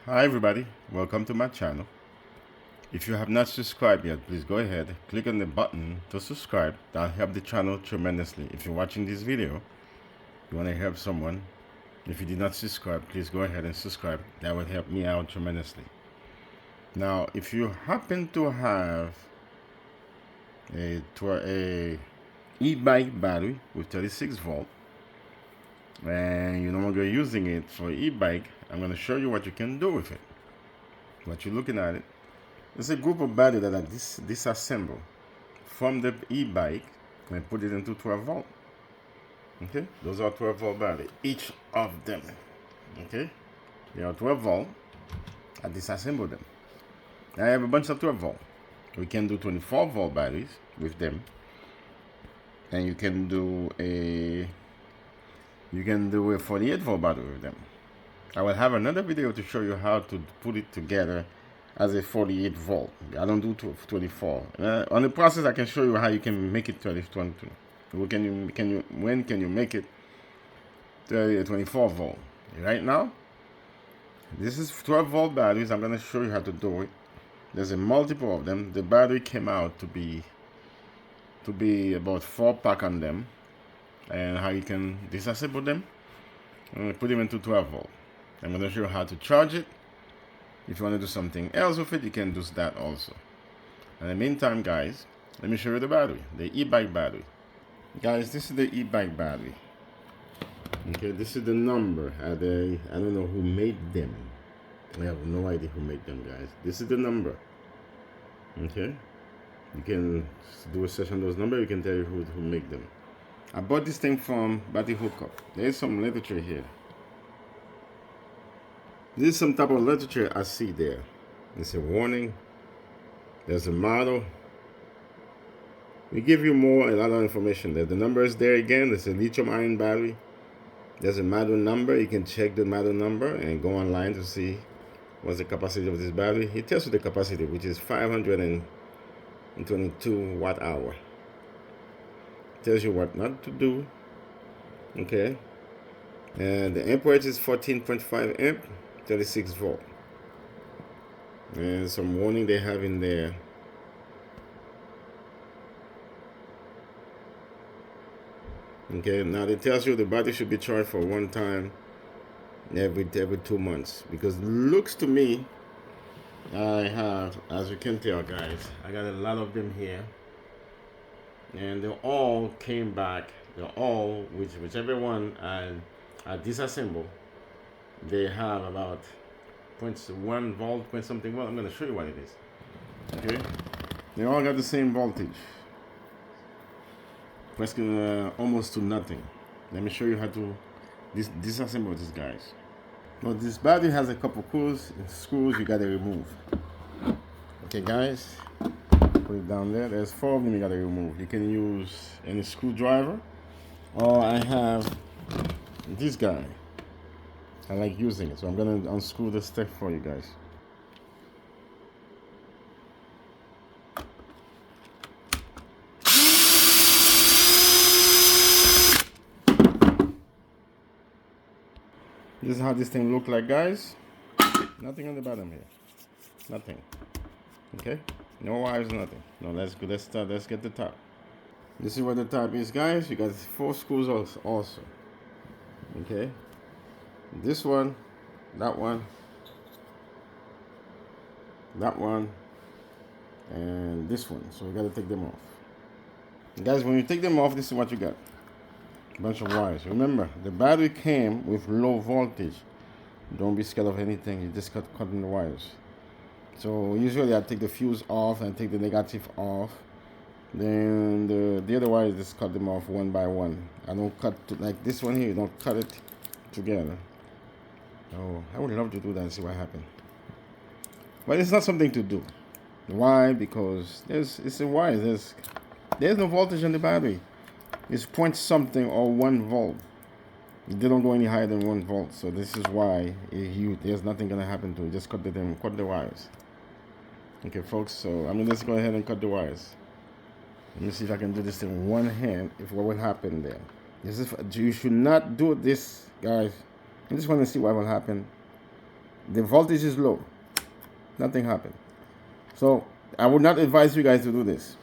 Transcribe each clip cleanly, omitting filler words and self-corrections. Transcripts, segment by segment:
Hi everybody, welcome to my channel. If you have not subscribed yet, please go ahead, click on the button to subscribe. That'll help the channel tremendously. If you're watching this video, you want to help someone, if you did not subscribe, please go ahead and subscribe. That would help me out tremendously. Now, if you happen to have a e-bike battery with 36 volt and you're no longer using it for e-bike, I'm going to show you what you can do with it. What you're looking at it, it's a group of batteries that are disassembled from the e-bike and put it into 12 volt. Okay, those are 12 volt batteries, each of them. Okay, they are 12 volt. I disassemble them. I have a bunch of 12 volt. We can do 24 volt batteries with them, and you can do a 48 volt battery with them. I will have another video to show you how to put it together as a 48 volt. I don't do 24. On the process, I can show you how you can make it 22. When can you make it 24 volt? Right now, this is 12 volt batteries. I'm going to show you how to do it. There's a multiple of them. The battery came out to be about 4 pack on them, and how you can disassemble them and put them into 12 volt. I'm going to show you how to charge it. If you want to do something else with it, you can do that also. In the meantime, guys, let me show you the battery, the e-bike battery. Guys, this is the e-bike battery. Okay, this is the number. I don't know who made them. I have no idea who made them, guys. This is the number. Okay, you can do a search on those numbers. You can tell you who made them. I bought this thing from Battery Hookup. There is some literature here. This is some type of literature I see there. It's a warning. There's a model. We give you a lot of information there. The number is there again. There's a lithium-ion battery. There's a model number. You can check the model number and go online to see what's the capacity of this battery. It tells you the capacity, which is 522 watt hour. Tells you what not to do. Okay. And the amperage is 14.5 amp. 36 volt, and some warning they have in there. Okay, now it tells you the battery should be charged for one time every 2 months, because it looks to me, I have, as you can tell, guys, I got a lot of them here, and they all came back. They're all, whichever one I disassemble, they have about 0.1 volt, point something. Well, I'm going to show you what it is. Okay, they all got the same voltage, almost to nothing. Let me show you how to disassemble these guys. Now, this battery has a couple screws you got to remove. Okay, guys, put it down there. There's 4 of them you got to remove. You can use any screwdriver, or I have this guy. I like using it, so I'm going to unscrew this stuff for you guys. This is how this thing looks like, guys. Nothing on the bottom here. Nothing. Okay? No wires, nothing. Now let's start. Let's get the top. This is what the top is, guys. You got 4 screws also. Okay? This one, that one, and this one. So we got to take them off. Guys, when you take them off, this is what you got. A bunch of wires. Remember, the battery came with low voltage. Don't be scared of anything. You just cutting the wires. So usually I take the fuse off and take the negative off. Then the other wires, just cut them off one by one. I don't cut like this one here. You don't cut it together. Oh, I would love to do that and see what happens. But it's not something to do. Why? Because it's a wire. There's no voltage on the battery. It's point something or 1 volt. They don't go any higher than 1 volt. So this is why there's nothing gonna happen to it. Just cut the wires. Okay, folks. So I'm gonna just go ahead and cut the wires. Let me see if I can do this in one hand. What will happen there? You should not do this, guys. I just want to see what will happen the voltage is low. Nothing happened. So I would not advise you guys to do this.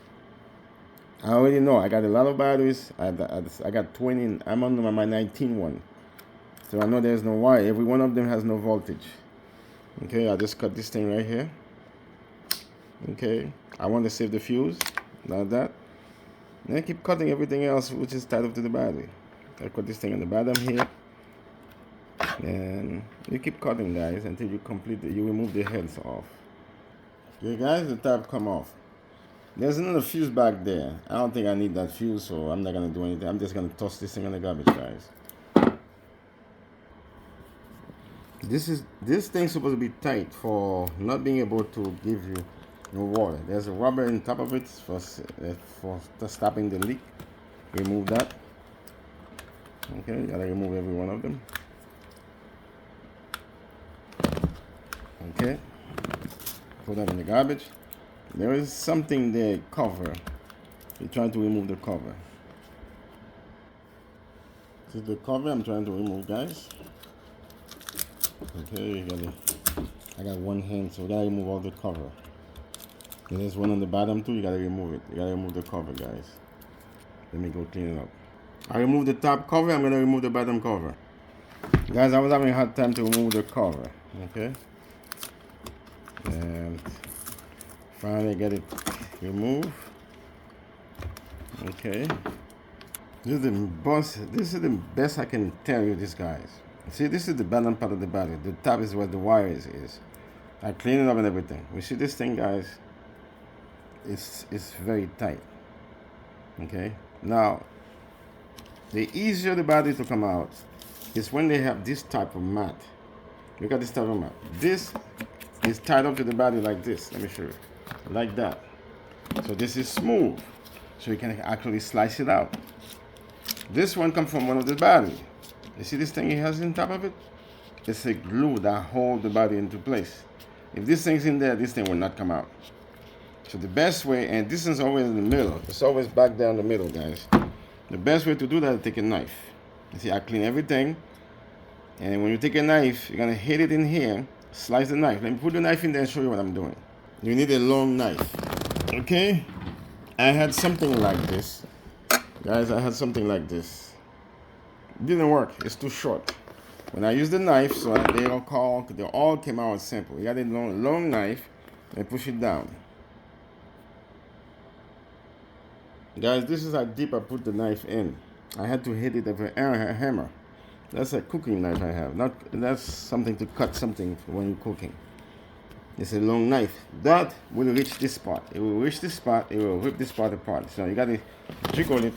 I already know. I got a lot of batteries. I got 20. I'm on my 19 one. So I know there's no wire. Every one of them has no voltage. Okay, I just cut this thing right here. Okay, I want to save the fuse, like that. And I keep cutting everything else which is tied up to the battery. I cut this thing on the bottom here. And you keep cutting, guys, until you complete it. You remove the heads off. Okay, guys, the tab come off. There's another fuse back there. I don't think I need that fuse, so I'm not gonna do anything. I'm just gonna toss this thing in the garbage, guys. This thing's supposed to be tight for not being able to give you no water. There's a rubber on top of it for stopping the leak. Remove that. Okay, you gotta remove every one of them. Okay, put that in the garbage. There is something there, cover. You're trying to remove the cover. This is the cover I'm trying to remove, guys. Okay, I got one hand, so we gotta remove all the cover. There's one on the bottom too, you gotta remove it. You gotta remove the cover, guys. Let me go clean it up. I removed the top cover, I'm gonna remove the bottom cover. Guys, I was having a hard time to remove the cover, okay? And finally get it removed. Okay. This is the best I can tell you this, guys. See, this is the bottom part of the battery. The top is where the wire is. I clean it up and everything. We see this thing, guys. It's very tight. Okay. Now, the easier the battery to come out is when they have this type of mat. Look at this type of mat. This is tied up to the battery like this. Let me show you. Like that. So this is smooth. So you can actually slice it out. This one comes from one of the batteries. You see this thing it has on top of it? It's a glue that holds the battery into place. If this thing's in there, this thing will not come out. So the best way, and this is always in the middle. It's always back down the middle, guys. The best way to do that is take a knife. You see, I clean everything. And when you take a knife, you're gonna hit it in here, slice the knife. Let me put the knife in there and show you what I'm doing. You need a long knife. Okay? I had something like this. Guys, I had something like this. It didn't work. It's too short. When I used the knife, so they all came out simple. You got a long knife and push it down. Guys, this is how deep I put the knife in. I had to hit it with a hammer. That's a cooking knife I have. That's something to cut something when you're cooking. It's a long knife. That will reach this spot. It will reach this spot. It will rip this part apart. So you got to jiggle it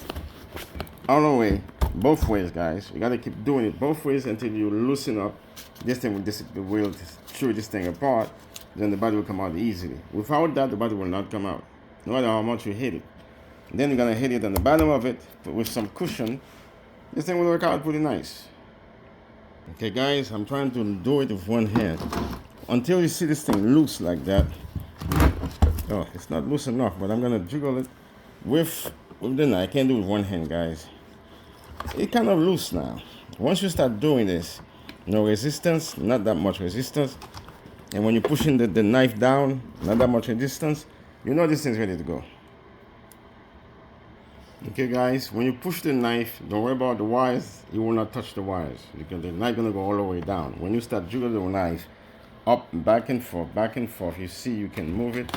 all the way, both ways, guys. You got to keep doing it both ways until you loosen up. This thing will chew this thing apart. Then the body will come out easily. Without that, the body will not come out, no matter how much you hit it. Then you're gonna hit it on the bottom of it with some cushion. This thing will work out pretty nice. Okay, guys, I'm trying to do it with one hand. Until you see this thing loose like that. Oh, it's not loose enough, but I'm gonna jiggle it with the knife. I can't do it with one hand, guys. It's kind of loose now. Once you start doing this, no resistance, not that much resistance. And when you're pushing the knife down, not that much resistance, you know this thing's ready to go. Okay, guys, when you push the knife, don't worry about the wires. You will not touch the wires because the knife gonna go all the way down. When you start jiggling the knife up, back and forth, you see you can move it.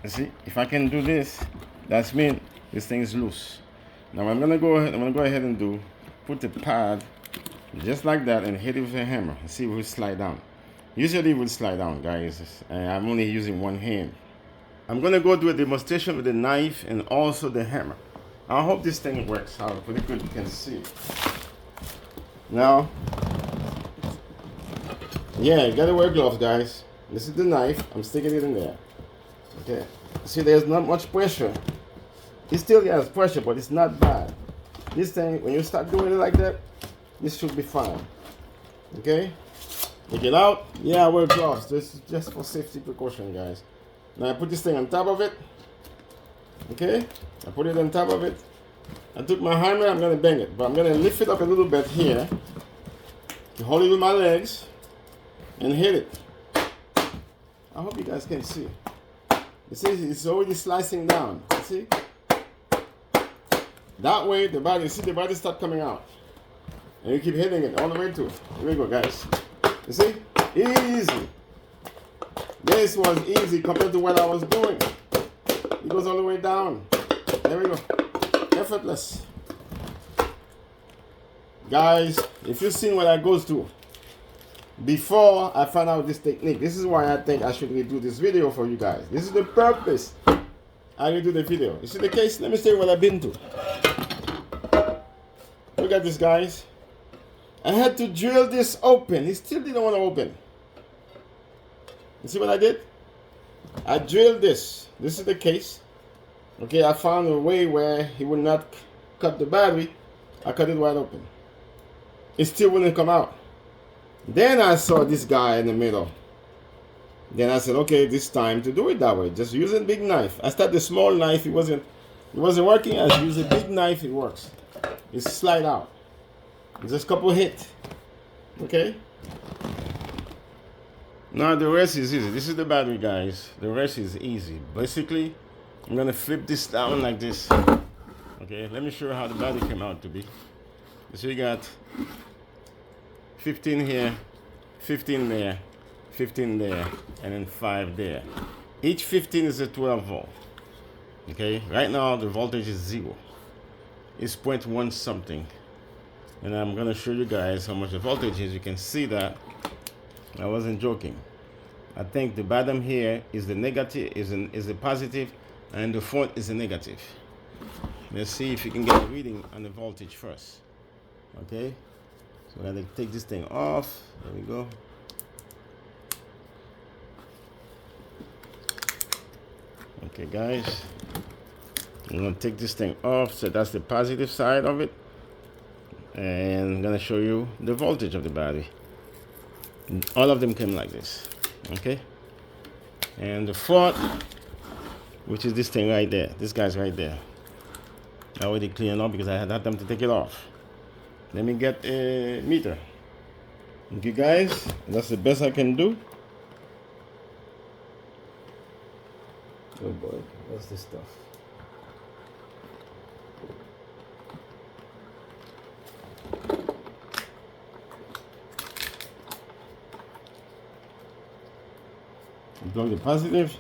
You see, if I can do this, that's mean this thing is loose. Now I'm gonna go ahead and put the pad just like that and hit it with a hammer and see if it will slide down. Usually it will slide down, guys. I'm only using one hand. I'm gonna go do a demonstration with the knife and also the hammer. I hope this thing works out pretty good. You can see. Now, yeah, you gotta wear gloves, guys. This is the knife. I'm sticking it in there. Okay. See, there's not much pressure. It still has pressure, but it's not bad. This thing, when you start doing it like that, this should be fine. Okay. Take it out. Yeah, I wear gloves. This is just for safety precaution, guys. Now I put this thing on top of it. Okay, I put it on top of it. I took my hammer, I'm gonna bang it, but I'm gonna lift it up a little bit here to hold it with my legs. and hit it. I hope you guys can see. You see, it's already slicing down. You see? That way, the body, see the body start coming out. And you keep hitting it all the way to it. Here we go, guys. You see? Easy. This was easy compared to what I was doing. It goes all the way down. There we go. Effortless. Guys, if you've seen what I goes through before I found out this technique, this is why I think I should redo this video for you guys. This is the purpose I redo the video. You see the case? Let me tell you what I've been through. Look at this, guys. I had to drill this open. It still didn't want to open. You see what I did? I drilled this. This is the case. Okay, I found a way where he would not cut the battery. I cut it wide open. It still wouldn't come out. Then I saw this guy in the middle. Then I said, okay, this time to do it that way. Just use a big knife. I started the small knife. It wasn't working. I use a big knife. It works. It slide out. Just a couple hit. Okay. Now the rest is easy. This is the battery, guys. The rest is easy. Basically, I'm gonna flip this down like this. Okay. Let me show you how the battery came out to be. So you got 15 here, 15 there, 15 there, and then 5 there. Each 15 is a 12 volt. Okay, right now the voltage is 0. It's 0.1 something. And I'm gonna show you guys how much the voltage is. You can see that I wasn't joking. I think the bottom here is the negative, is the positive, and the front is the negative. Let's see if you can get a reading on the voltage first. Okay, so I'm gonna take this thing off. There we go. Okay, guys, I'm gonna take this thing off. So that's the positive side of it, and I'm gonna show you the voltage of the battery. All of them came like this. Okay, and the front, which is this thing right there, this guy's right there, I already cleaned up because I had time to take it off. Let me get a meter. Okay, guys, that's the best I can do. Oh boy, what's this stuff? Plug the positive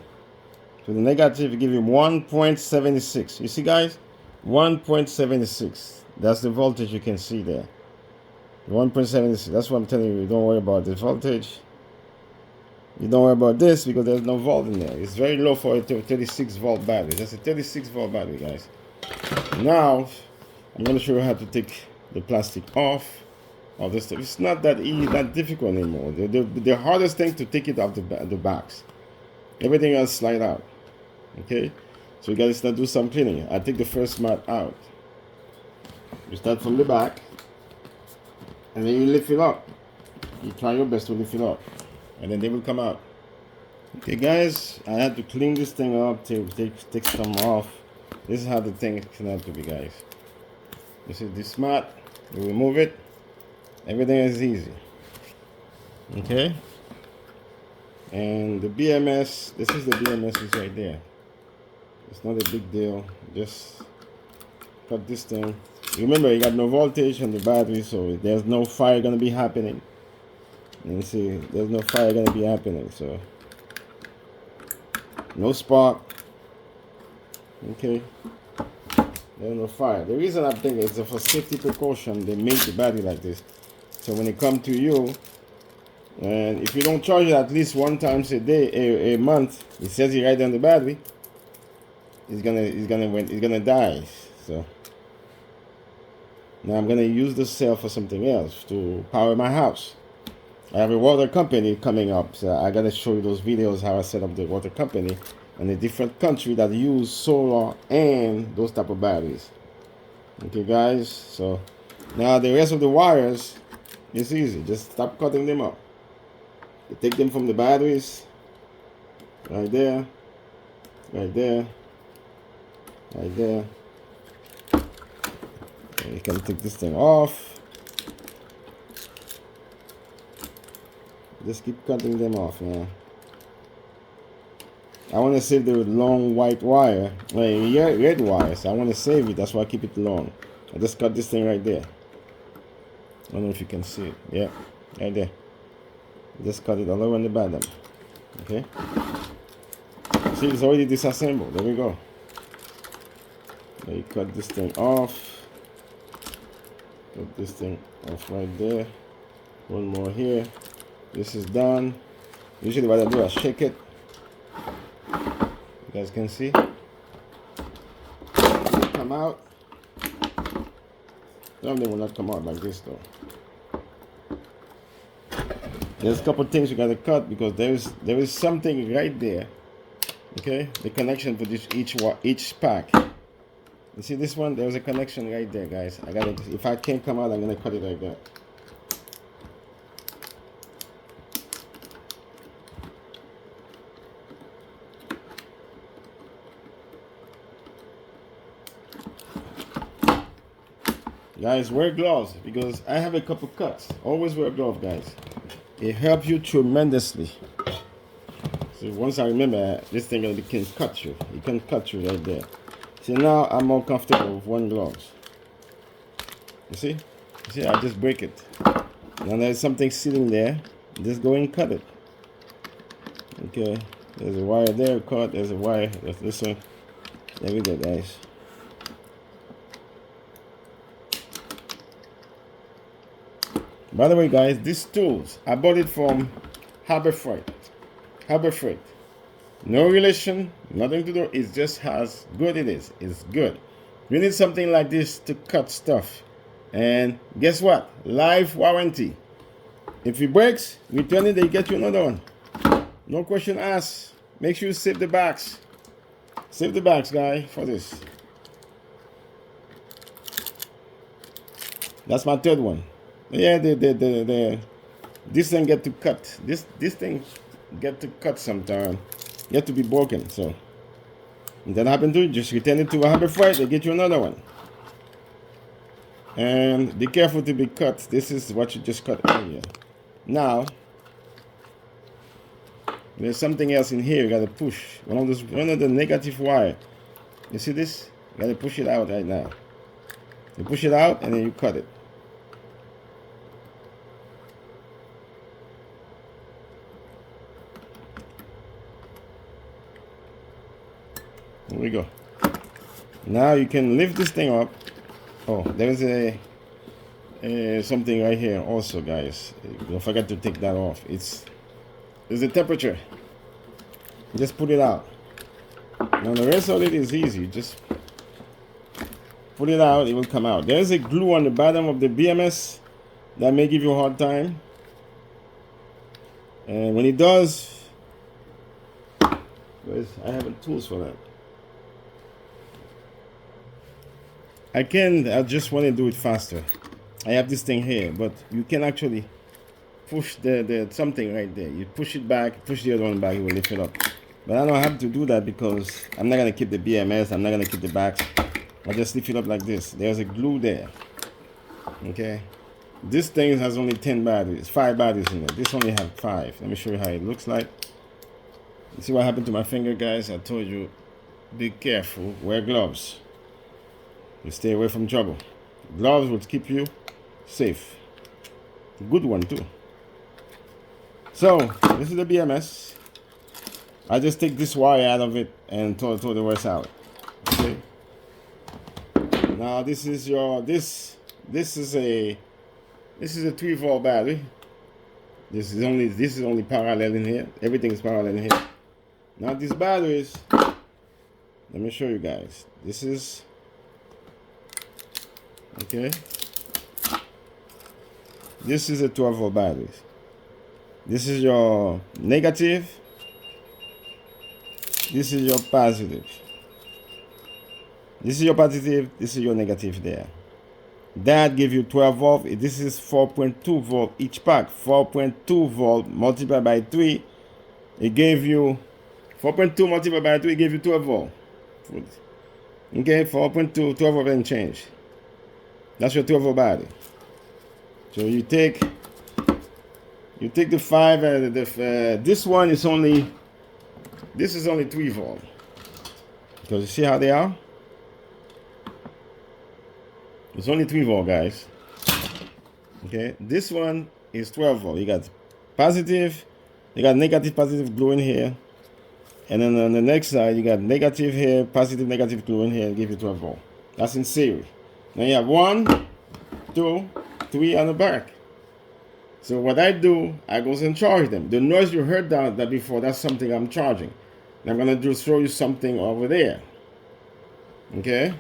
to the negative, you give you 1.76. You see, guys? 1.76. That's the voltage you can see there. 1.76. That's what I'm telling you. Don't worry about the voltage. You don't worry about this because there's no volt in there. It's very low for a 36 volt battery. That's a 36 volt battery, guys. Now, I'm going to show you how to take the plastic off of this stuff. It's not that easy, that difficult anymore. The hardest thing to take it off the box. Everything else slide out. Okay? So you guys start do some cleaning. I take the first mat out. You start from the back, and then you lift it up. You try your best to lift it up, and then they will come out. Okay, guys, I had to clean this thing up to take some off. This is how the thing can have to be, guys. This is this mat. You remove it. Everything is easy. Okay. And the BMS. This is the BMS is right there. It's not a big deal. Just cut this thing. Remember, you got no voltage on the battery, so there's no fire gonna be happening. And you see, there's no fire gonna be happening, so no spark. Okay, there's no fire. The reason I think is for safety precaution, they make the battery like this. So when it come to you, and if you don't charge it at least 1 time a day, a month, it says it right on the battery, it's gonna die. So now I'm gonna use the cell for something else to power my house. I have a water company coming up, so I gotta show you those videos how I set up the water company in a different country that use solar and those type of batteries. Okay, guys. So now the rest of the wires, it's easy. Just stop cutting them up. You take them from the batteries, right there, right there, right there. And you can take this thing off. Just keep cutting them off, man. I want to save the long white wire, red wire. So I want to save it. That's why I keep it long. I just cut this thing right there. I don't know if you can see it. Yeah, right there. Just cut it all over on the bottom. Okay. See, it's already disassembled. There we go. Now you cut this thing off. Cut this thing off right there. One more here. This is done. Usually what I do, I shake it. You guys can see. Come out. Some of them will not come out like this though. There's a couple things you gotta cut because there is something right there. Okay, the connection for this each pack. You see this one? There's a connection right there, guys. I gotta. If I can't come out, I'm gonna cut it like that. Guys, wear gloves because I have a couple cuts. Always wear gloves, guys. It helps you tremendously. So once I remember, this thing can cut you. It can cut you right there. See, now I'm more comfortable with one gloves. You see? You see, I just break it. Now there's something sitting there. Just go and cut it. Okay. There's a wire there, cut. There's a wire. There's this one. There we go, guys. By the way, guys, these tools, I bought it from Harbor Freight. Harbor Freight. No relation, nothing to do. It's just how good it is. It's good. You need something like this to cut stuff. And guess what? Life warranty. If it breaks, return it, they get you another one. No question asked. Make sure you save the box. Save the box, guy, for this. That's my third one. Yeah, this thing get to cut. This thing get to cut sometime. Get to be broken. So if that happen to you, just return it to a Harbor Freight. They get you another one. And be careful to be cut. This is what you just cut earlier. Now there's something else in here. You gotta push one of the negative wire. You see this? You gotta push it out right now. You push it out and then you cut it. Here we go. Now you can lift this thing up. Oh, there's a something right here also, guys. Don't forget to take that off. There's a temperature. Just put it out. Now the rest of it is easy. Just put it out, it will come out. There's a glue on the bottom of the BMS that may give you a hard time. And when it does, I have tools for that. I just want to do it faster. I have this thing here, but you can actually push the something right there. You push it back, push the other one back, it will lift it up. But I don't have to do that because I'm not going to keep the BMS, I'm not going to keep the backs. I just lift it up like this. There's a glue there. Okay. This thing has only 10 batteries, 5 batteries in it. This only has 5. Let me show you how it looks like. You see what happened to my finger, guys? I told you, be careful, wear gloves. You stay away from trouble. Gloves will keep you safe. Good one too. So this is the BMS. I just take this wire out of it and throw the rest out. Okay. Now this is a 3-volt battery. This is only parallel in here. Everything is parallel in here. Now these batteries, let me show you guys. This is okay. This is a 12-volt battery. This is your negative. This is your positive. This is your positive. This is your negative there. That gives you 12 volt. This is 4.2 volt each pack. 4.2 volt multiplied by 3. It gave you 4.2 multiplied by 3 gave you 12 volt. Okay, 4.2, 12 volt and change. That's your 12 volt battery. So you take You take the 5, this one is only, this is only 3 volt. Because you see how they are? It's only 3 volt, guys. Okay, this one is 12 volt. You got positive, you got negative, positive glue in here. And then on the next side, you got negative here, positive, negative glue in here, and give you 12 volt. That's in series. Now you have 1, 2, 3 on the back. So what I do, I go and charge them. The noise you heard that before, that's something I'm charging. And I'm gonna just show you something over there. Okay?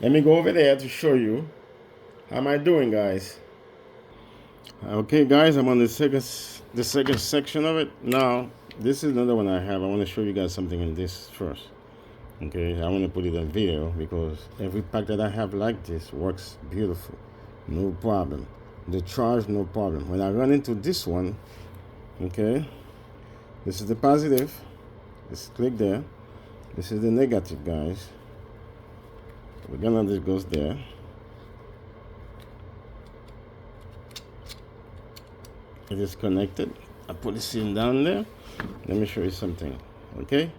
Let me go over there to show you how am I doing, guys. Okay, guys, I'm on the second section of it. Now, this is another one I have. I want to show you guys something in this first. Okay, I want to put it on video because every pack that I have like this works beautiful. No problem. The charge, no problem. When I run into this one, okay, this is the positive. Just click there. This is the negative, guys. We're gonna just goes there. It is connected. I put the SIM down there. Let me show you something. Okay,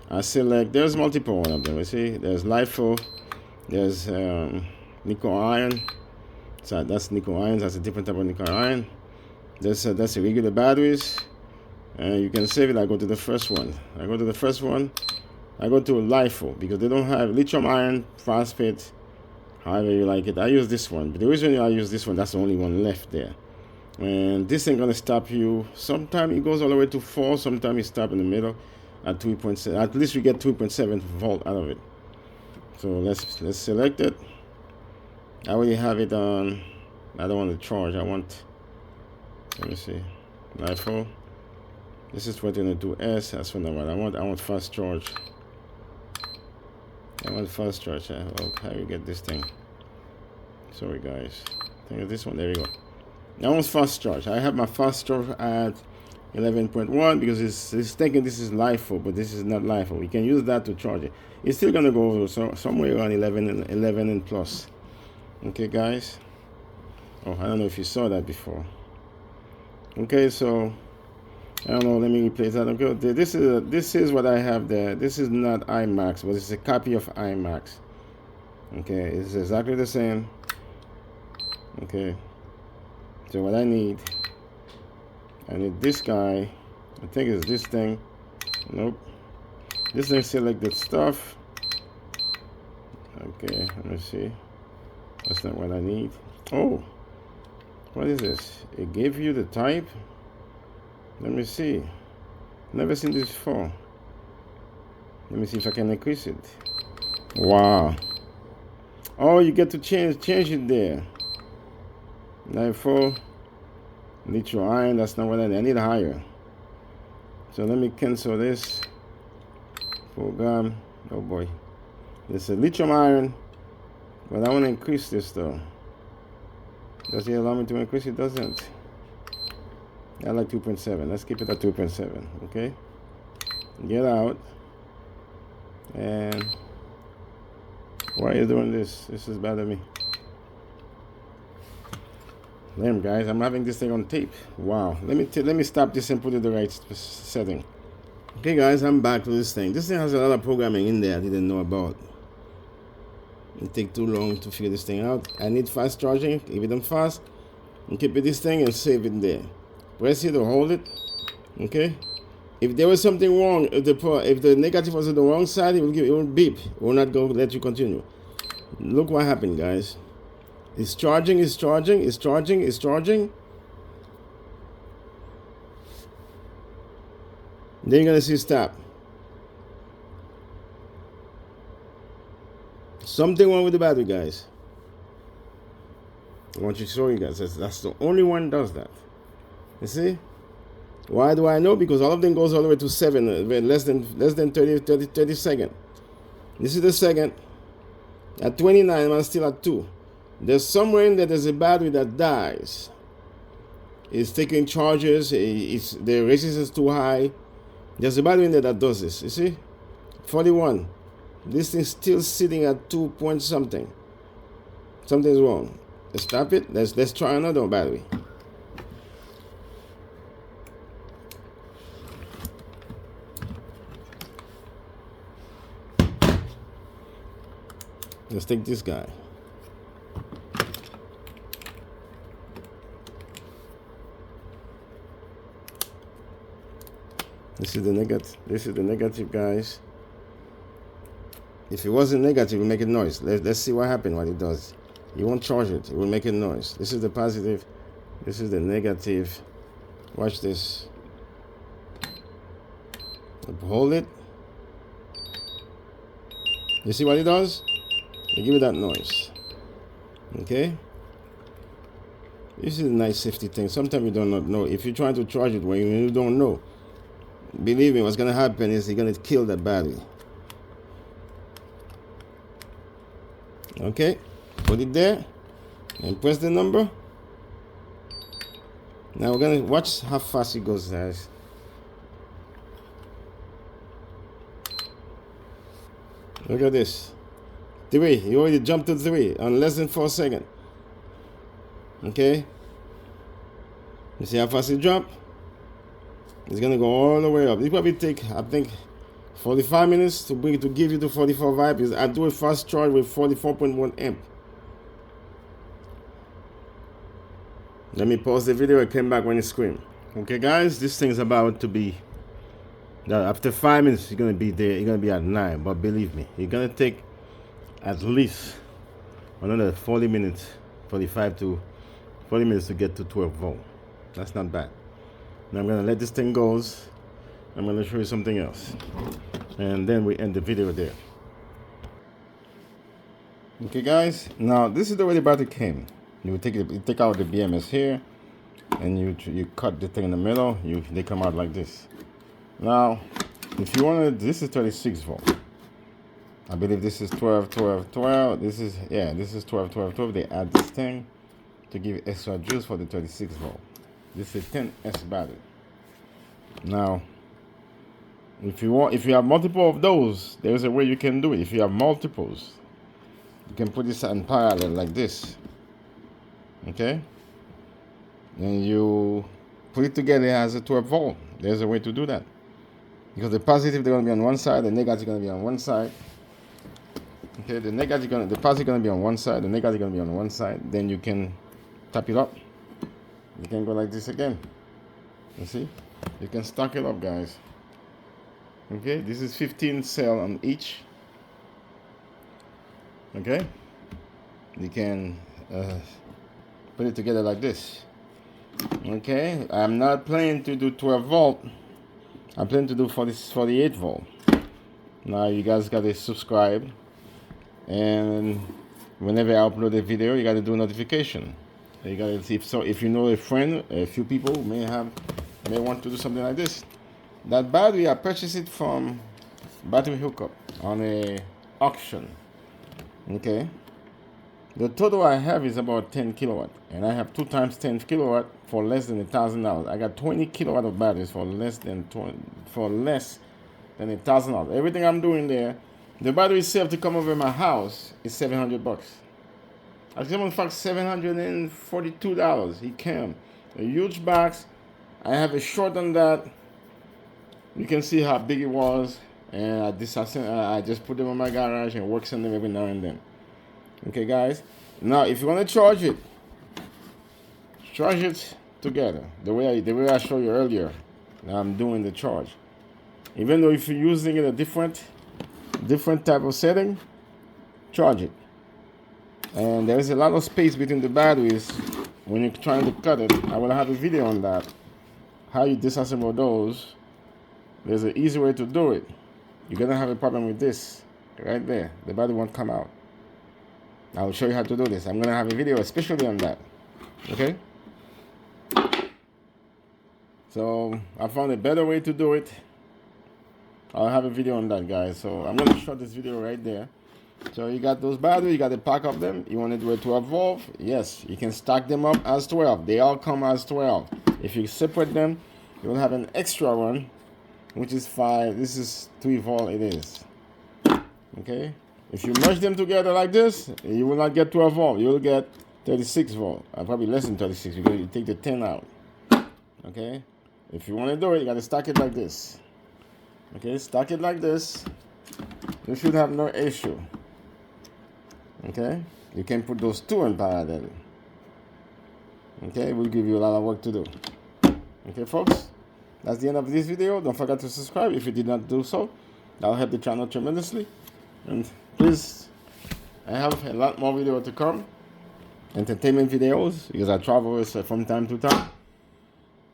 I select. There's multiple one of them. You see, there's LiFo. There's nickel iron. So that's nickel iron. That's a different type of nickel iron. That's the regular batteries. And you can save it. I go to the first one. I go to LiFo because they don't have lithium iron phosphate. However you like it. I use this one. But the reason I use this one, that's the only one left there. And this ain't gonna stop you. Sometimes it goes all the way to 4. Sometimes it stops in the middle at 3.7. At least you get 3.7 volt out of it. So let's select it. I already have it on. I don't want to charge. I want. Let me see. LiFo. This is 22S. That's what I want. I want fast charge. I want fast charge. How you get this thing? Sorry, guys. I think it's this one. There we go. I want fast charge. I have my fast charge at 11.1 because it's thinking this is LiFo, but this is not LiFo. We can use that to charge it. It's still gonna go over somewhere around 11 and plus. Okay, guys. Oh, I don't know if you saw that before. Okay, so I don't know. Let me replace that. Okay, this is what I have there. This is not IMAX, but it's a copy of IMAX. Okay, it's exactly the same. Okay. So what I need this guy. I think it's this thing. Nope. This thing selected stuff. Okay, let me see. That's not what I need. Oh, what is this? It gave you the type. Let me see. Never seen this before. Let me see if I can increase it. Wow. Oh, you get to change it there. LiFo, lithium iron. That's not what I need. I need higher. So let me cancel this program. Oh boy, this is lithium iron, but I want to increase this though. Does it allow me to increase? It doesn't. I like 2.7. Let's keep it at 2.7. Okay. Get out. And why are you doing this? This is bothering me. Damn, guys, I'm having this thing on tape. Wow. Let me stop this and put it the right setting. Okay, guys, I'm back to this thing. This thing has a lot of programming in there I didn't know about. It take too long to figure this thing out. I need fast charging. Keep it on fast. And keep it this thing and save it there. Press it or hold it. Okay. If there was something wrong, if the negative was on the wrong side, it will beep. It will not go let you continue. Look what happened, guys. It's charging, it's charging, it's charging, it's charging. Then you're gonna see stop. Something wrong with the battery, guys. I want you to show you guys. That's the only one that does that. You see? Why do I know? Because all of them goes all the way to 7, less than 30 seconds. This is the second. At 29, I'm still at 2. There's somewhere in there, there's a battery that dies. It's taking charges, the resistance is too high. There's a battery in there that does this, you see? 41. This thing's still sitting at 2 point something. Something's wrong. Let's stop it. Let's try another battery. Let's take this guy. This is the negative. This is the negative, guys. If it wasn't negative, it will make a noise. Let's see what happened. What it does. You won't charge it. It will make a noise. This is the positive. This is the negative. Watch this. Hold it. You see what it does? You give it that noise. Okay. This is a nice safety thing. Sometimes you do not know. If you're trying to charge it when you don't know, believe me, what's going to happen is you're going to kill that battery. Okay, put it there and press the number. Now we're going to watch how fast it goes, guys. Look at this. 3. You already jumped to 3 on less than 4 seconds. Okay. You see how fast it jumped? It's gonna go all the way up. It probably take, I think, 45 minutes to give you to 44 vibes. I do a fast charge with 44.1 amp. Let me pause the video and come back when you scream. Okay, guys, this thing's about to be. After 5 minutes, you're gonna be there. You're gonna be at 9. But believe me, you're gonna take at least another 40 minutes, 45 to 40 minutes to get to 12 volt. That's not bad. Now I'm gonna let this thing go. I'm gonna show you something else, and then we end the video there. Okay, guys. Now this is the way the battery came. You take out the BMS here, and you cut the thing in the middle. They come out like this. Now, if you want to, this is 36 volt. I believe this is 12, 12, 12. This is 12, 12, 12. They add this thing to give extra juice for the 36 volt. This is 10S battery. Now, if you have multiple of those, there's a way you can do it. If you have multiples, you can put this in parallel like this. Okay? And you put it together as a 12 volt. There's a way to do that. Because the positive, they're going to be on one side, the negative is going to be on one side. Okay, the positive is going to be on one side, the negative is going to be on one side. Then you can tap it up. You can go like this again. You see? You can stack it up, guys. Okay, this is 15 cell on each. Okay, you can put it together like this. Okay, I'm not planning to do 12 volt. I'm planning to do 48 volt. Now you guys gotta subscribe, and whenever I upload a video, you gotta do a notification. You gotta see if you know a friend, a few people may want to do something like this. That battery, I purchased it from Battery Hookup on a auction. Okay, the total I have is about 10 kilowatt, and I have 2 times 10 kilowatt for less than $1,000. I got 20 kilowatt of batteries for less than $1,000. Everything I'm doing there, the battery itself to come over my house is $700. I came in fact $742. He came a huge box. I have a short on that. You can see how big it was, and I just put them in my garage and works on them every now and then. Okay, guys. Now, if you want to charge it together the way I showed you earlier. Now I'm doing the charge. Even though if you're using it a different type of setting, charge it. And there is a lot of space between the batteries when you're trying to cut it. I will have a video on that, how you disassemble those. There's an easy way to do it. You're gonna have a problem with this right there. The battery won't come out. I will show you how to do this. I'm gonna have a video especially on that. Okay? So I found a better way to do it. I'll have a video on that, guys. So I'm gonna shut this video right there. So you got those batteries, you got the pack of them. You want to do a 12 volt? Yes, you can stack them up as 12. They all come as 12. If you separate them, you'll have an extra one, which is 5. This is 3 volt it is. Okay? If you merge them together like this, you will not get 12 volt. You will get 36 volt. Probably less than 36 because you take the 10 out. Okay? If you want to do it, you got to stack it like this. Okay? Stack it like this. You should have no issue. Okay, you can put those two in parallel. Okay, it will give you a lot of work to do. Okay, folks, that's the end of this video. Don't forget to subscribe if you did not do so. That'll help the channel tremendously. And please, I have a lot more video to come, entertainment videos, because I travel from time to time.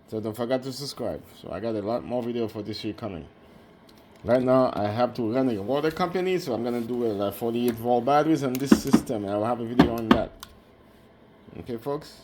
So don't forget to subscribe. So I got a lot more video for this week coming. Right now I have to run a water company, so I'm gonna do a 48 volt batteries on this system, and I'll have a video on that. Okay, folks.